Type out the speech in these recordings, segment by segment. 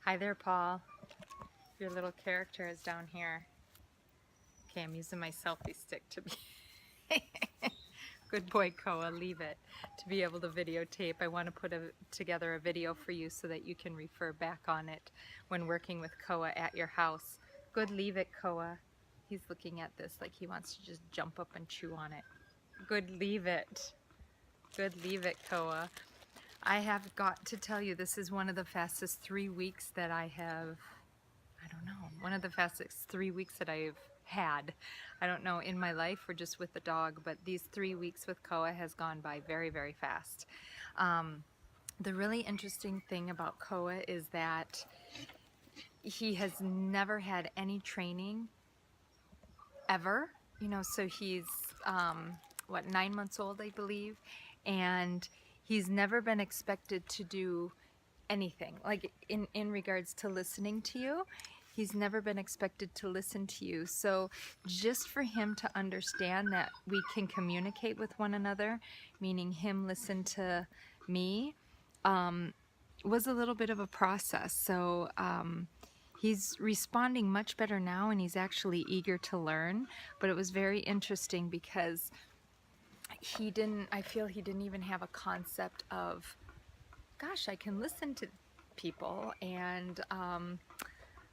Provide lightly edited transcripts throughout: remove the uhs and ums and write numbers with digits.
Hi there, Paul. Your little character is down here. Okay, I'm using my selfie stick to be... Good boy, Koa, leave it. To be able to videotape, I want to put together a video for you so that you can refer back on it when working with Koa at your house. Good, leave it, Koa. He's looking at this like he wants to just jump up and chew on it. Good, leave it. Good, leave it, Koa. I have got to tell you, this is one of the fastest 3 weeks that I have, one of the fastest 3 weeks that I've had. I don't know, in my life or just with the dog, but these 3 weeks with Koa has gone by very, very fast. The really interesting thing about Koa is that he has never had any training ever, so he's, 9 months old, I believe, and he's never been expected to do anything, like in regards to listening to you. He's never been expected to listen to you. So just for him to understand that we can communicate with one another, meaning him listen to me, was a little bit of a process. So he's responding much better now, and he's actually eager to learn. But it was very interesting because I feel he didn't even have a concept of, gosh, I can listen to people, and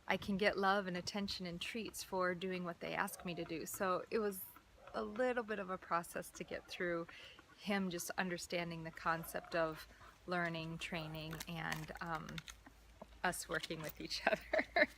I can get love and attention and treats for doing what they ask me to do. So it was a little bit of a process to get through him just understanding the concept of learning, training, and us working with each other.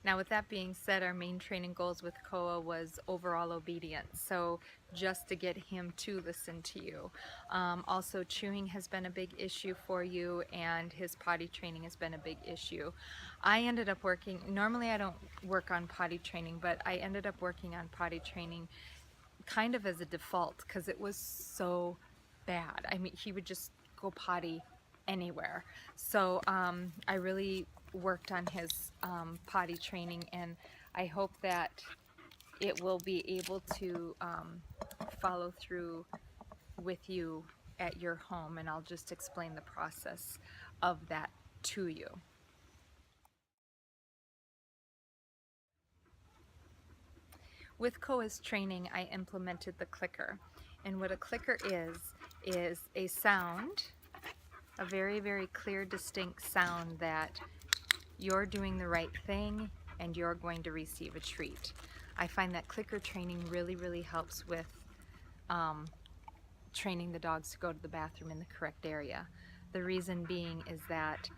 Now, with that being said, our main training goals with Koa was overall obedience, so just to get him to listen to you. Also, chewing has been a big issue for you, and his potty training has been a big issue. I ended up working, normally I don't work on potty training, but I ended up working on potty training kind of as a default because it was so bad. I mean, he would just go potty anywhere. So I really worked on his potty training, and I hope that it will be able to follow through with you at your home, and I'll just explain the process of that to you. With Koa's training, I implemented the clicker, and what a clicker is a sound, a very, very clear, distinct sound that you're doing the right thing and you're going to receive a treat. I find that clicker training really, really helps with training the dogs to go to the bathroom in the correct area. The reason being is that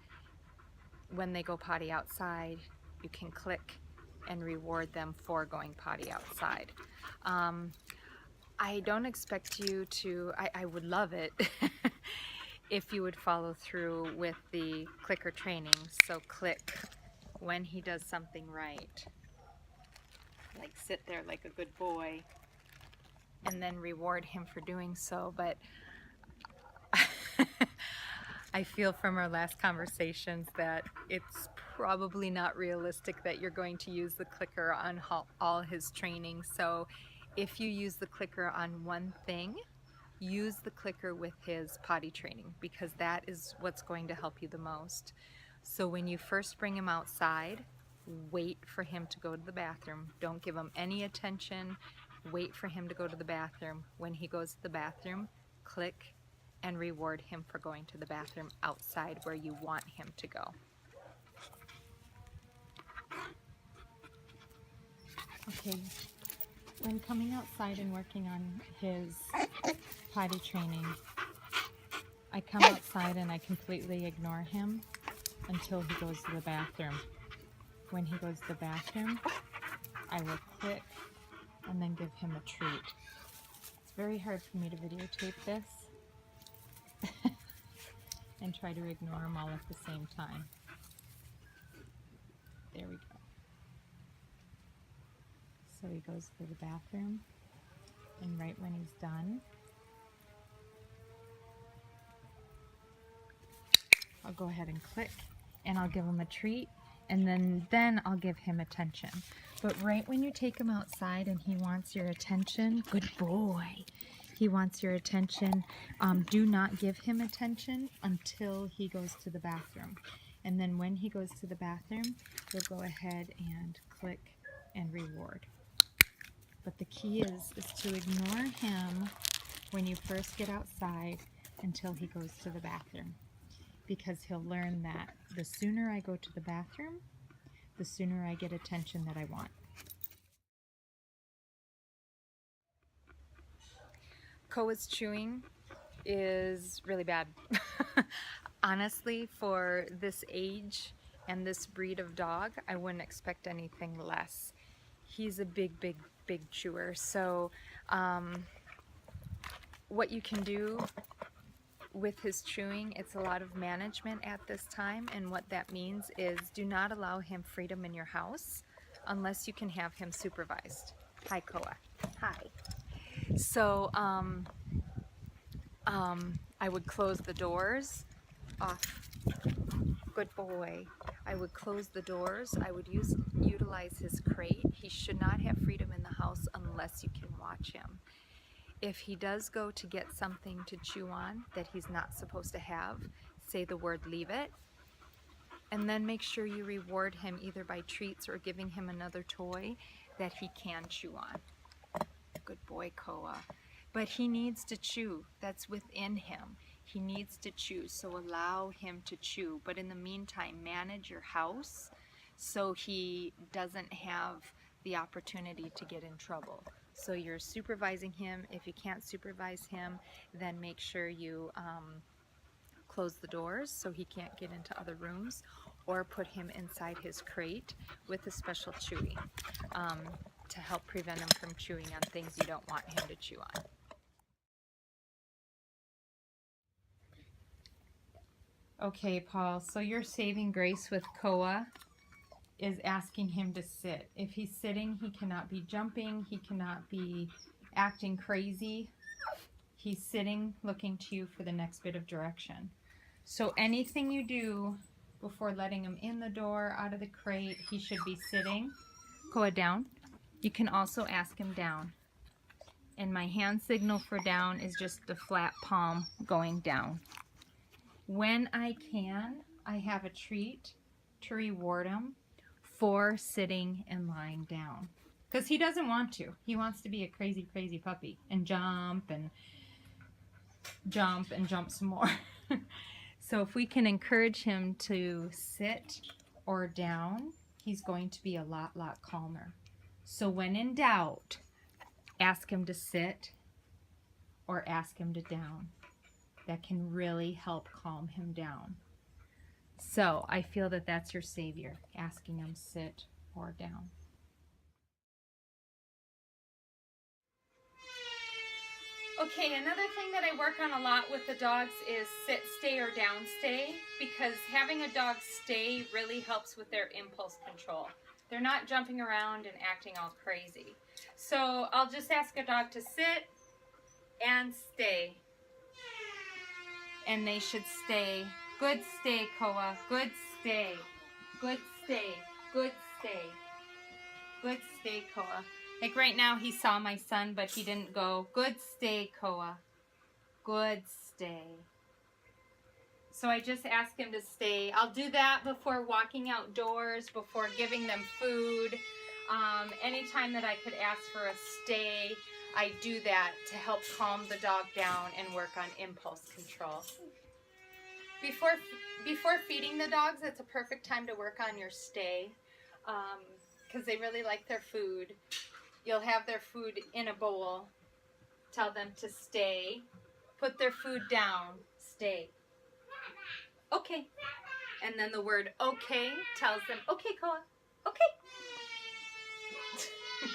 when they go potty outside, you can click and reward them for going potty outside. I don't expect you to, I would love it if you would follow through with the clicker training. So click when he does something right, like sit there like a good boy, and then reward him for doing so. But I feel from our last conversations that it's probably not realistic that you're going to use the clicker on all his training. So if you use the clicker on one thing, use the clicker with his potty training, because that is what's going to help you the most. So when you first bring him outside, wait for him to go to the bathroom. Don't give him any attention. Wait for him to go to the bathroom. When he goes to the bathroom, click and reward him for going to the bathroom outside where you want him to go. Okay, when coming outside and working on his potty training, I come outside and I completely ignore him until he goes to the bathroom. When he goes to the bathroom, I will click and then give him a treat. It's very hard for me to videotape this and try to ignore them all at the same time. There we go. So he goes to the bathroom, and right when he's done, I'll go ahead and click, and I'll give him a treat, and then I'll give him attention. But right when you take him outside and he wants your attention, good boy, He wants your attention. Do not give him attention until he goes to the bathroom. And then when he goes to the bathroom, you'll go ahead and click and reward. But the key is to ignore him when you first get outside until he goes to the bathroom. Because he'll learn that the sooner I go to the bathroom, the sooner I get attention that I want. Koa's chewing is really bad. Honestly, for this age and this breed of dog, I wouldn't expect anything less. He's a big chewer. So what you can do with his chewing, it's a lot of management at this time, and what that means is do not allow him freedom in your house unless you can have him supervised. Hi, Koa. Hi. So I would close the doors off. Good boy. I would close the doors. I would utilize his crate. He should not have freedom in the house unless you can watch him. If he does go to get something to chew on that he's not supposed to have, say the word leave it, and then make sure you reward him either by treats or giving him another toy that he can chew on. Good boy, Koa. But he needs to chew. That's within him. He needs to chew, so allow him to chew. But in the meantime, manage your house so he doesn't have the opportunity to get in trouble. So you're supervising him. If you can't supervise him, then make sure you close the doors so he can't get into other rooms, or put him inside his crate with a special chewy to help prevent him from chewing on things you don't want him to chew on. Okay, Paul, so your saving grace with Koa is asking him to sit. If he's sitting, he cannot be jumping, he cannot be acting crazy. He's sitting, looking to you for the next bit of direction. So anything you do before letting him in the door, out of the crate, he should be sitting. Koa, down. You can also ask him down. And my hand signal for down is just the flat palm going down. When I can, I have a treat to reward him for sitting and lying down. Because he doesn't want to. He wants to be a crazy puppy and jump and jump some more. So if we can encourage him to sit or down, he's going to be a lot calmer. So when in doubt, ask him to sit or ask him to down. That can really help calm him down. So I feel that that's your savior, asking him sit or down. Okay, another thing that I work on a lot with the dogs is sit, stay, or down stay, because having a dog stay really helps with their impulse control. They're not jumping around and acting all crazy. So I'll just ask a dog to sit and stay. And they should stay. Good stay, Koa. Good stay. Good stay. Good stay. Good stay, Koa. Like right now, he saw my son, but he didn't go. Good stay, Koa. Good stay. So I just ask him to stay. I'll do that before walking outdoors, before giving them food. Anytime that I could ask for a stay, I do that to help calm the dog down and work on impulse control. Before feeding the dogs, it's a perfect time to work on your stay, because they really like their food. You'll have their food in a bowl. Tell them to stay. Put their food down. Stay. Okay. And then the word okay tells them, okay, Koa. Okay. You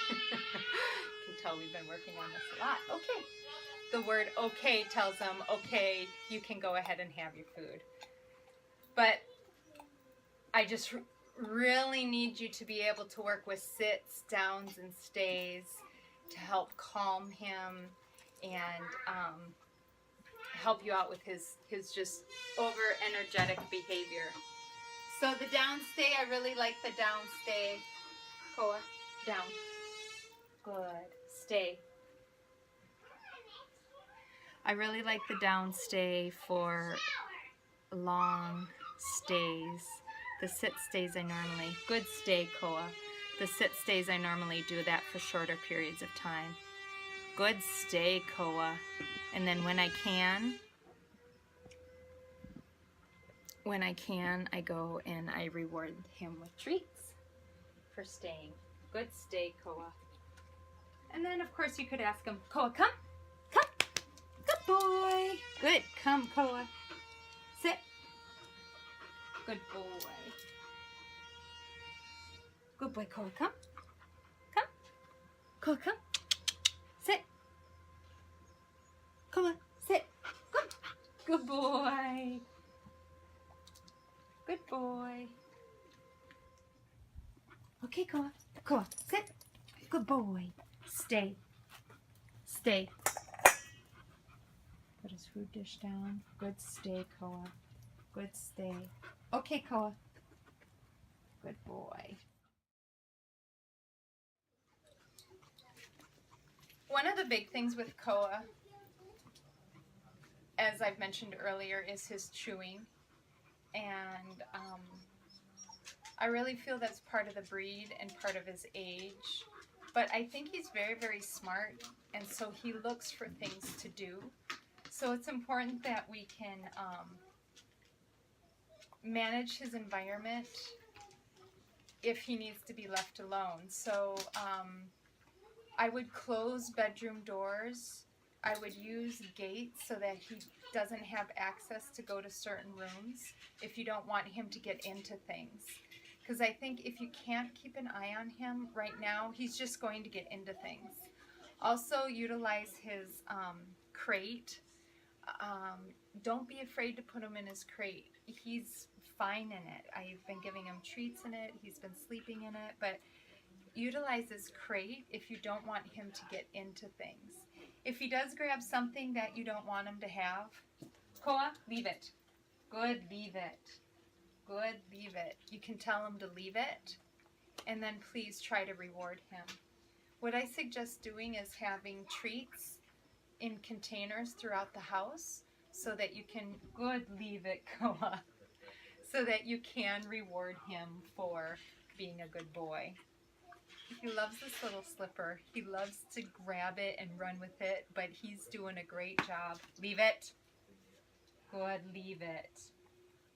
can tell we've been working on this a lot. Okay. The word okay tells them, okay, you can go ahead and have your food. But I just really need you to be able to work with sits, downs, and stays to help calm him and help you out with his just over energetic behavior. So the down stay, I really like the down stay. Koa, down. Good. Stay. I really like the downstay for long stays. The sit stays I normally, good stay, Koa. The sit stays I normally do that for shorter periods of time. Good stay, Koa. And then when I can, I go and I reward him with treats for staying. Good stay, Koa. And then of course you could ask him, Koa, come, come, good boy. Good, come, Koa, sit. Good boy. Good boy, Koa, come, come, Koa, come, sit. Koa, sit. Good, good boy. Good boy. Okay, Koa. Koa, sit. Good boy. Stay. Stay. Put his food dish down. Good stay, Koa. Good stay. Okay, Koa. Good boy. One of the big things with Koa, as I've mentioned earlier, is his chewing. And I really feel that's part of the breed and part of his age. But I think he's very, very smart, and so he looks for things to do. So it's important that we can manage his environment if he needs to be left alone. So I would close bedroom doors. I would use gates so that he doesn't have access to go to certain rooms if you don't want him to get into things. Because I think if you can't keep an eye on him right now, he's just going to get into things. Also utilize his crate. Don't be afraid to put him in his crate. He's fine in it. I've been giving him treats in it. He's been sleeping in it. But utilize his crate if you don't want him to get into things. If he does grab something that you don't want him to have, Koa, leave it. Good, leave it. Good, leave it. You can tell him to leave it, and then please try to reward him. What I suggest doing is having treats in containers throughout the house so that you can, good, leave it, Koa, so that you can reward him for being a good boy. He loves this little slipper. He loves to grab it and run with it, but he's doing a great job. Leave it. Good, leave it.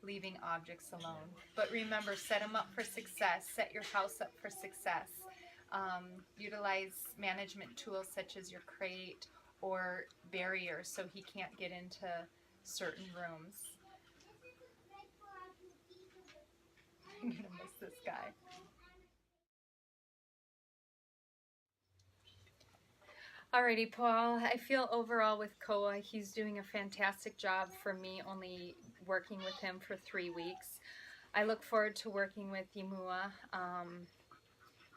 Leaving objects alone. But remember, set him up for success. Set your house up for success. Utilize management tools such as your crate or barriers so he can't get into certain rooms. I'm gonna miss this guy. Alrighty, Paul. I feel overall with Koa, he's doing a fantastic job for me, only working with him for 3 weeks. I look forward to working with Yimua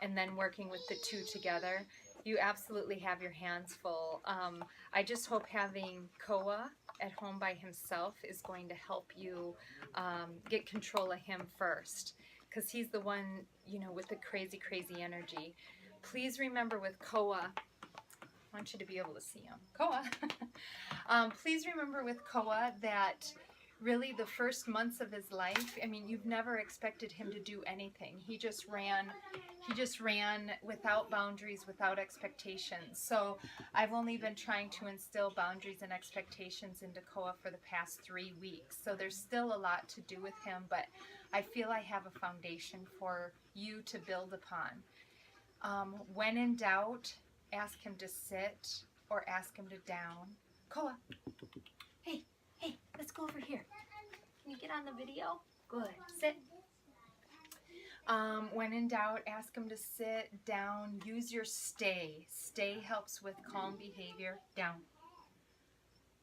and then working with the two together. You absolutely have your hands full. I just hope having Koa at home by himself is going to help you get control of him first, because he's the one, you know, with the crazy, crazy energy. Please remember with Koa, I want you to be able to see him. Koa. Please remember with Koa that really the first months of his life, I mean, you've never expected him to do anything. He just ran without boundaries, without expectations. So I've only been trying to instill boundaries and expectations into Koa for the past 3 weeks. So there's still a lot to do with him, but I feel I have a foundation for you to build upon. When in doubt, ask him to sit or ask him to down. Koa, hey, let's go over here. Can you get on the video? Good, sit. When in doubt, ask him to sit, down, use your stay. Stay helps with calm behavior, down.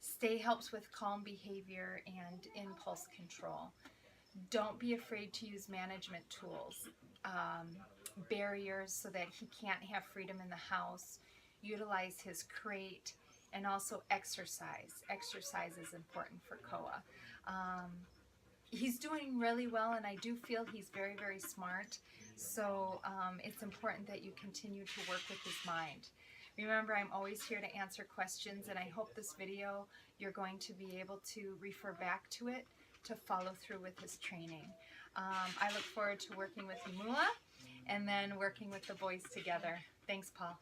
Stay helps with calm behavior and impulse control. Don't be afraid to use management tools. Barriers so that he can't have freedom in the house. Utilize his crate, and also exercise. Exercise is important for Koa. He's doing really well, and I do feel he's very, very smart. So it's important that you continue to work with his mind. Remember, I'm always here to answer questions, and I hope this video you're going to be able to refer back to it to follow through with his training. I look forward to working with Imula and then working with the boys together. Thanks, Paul.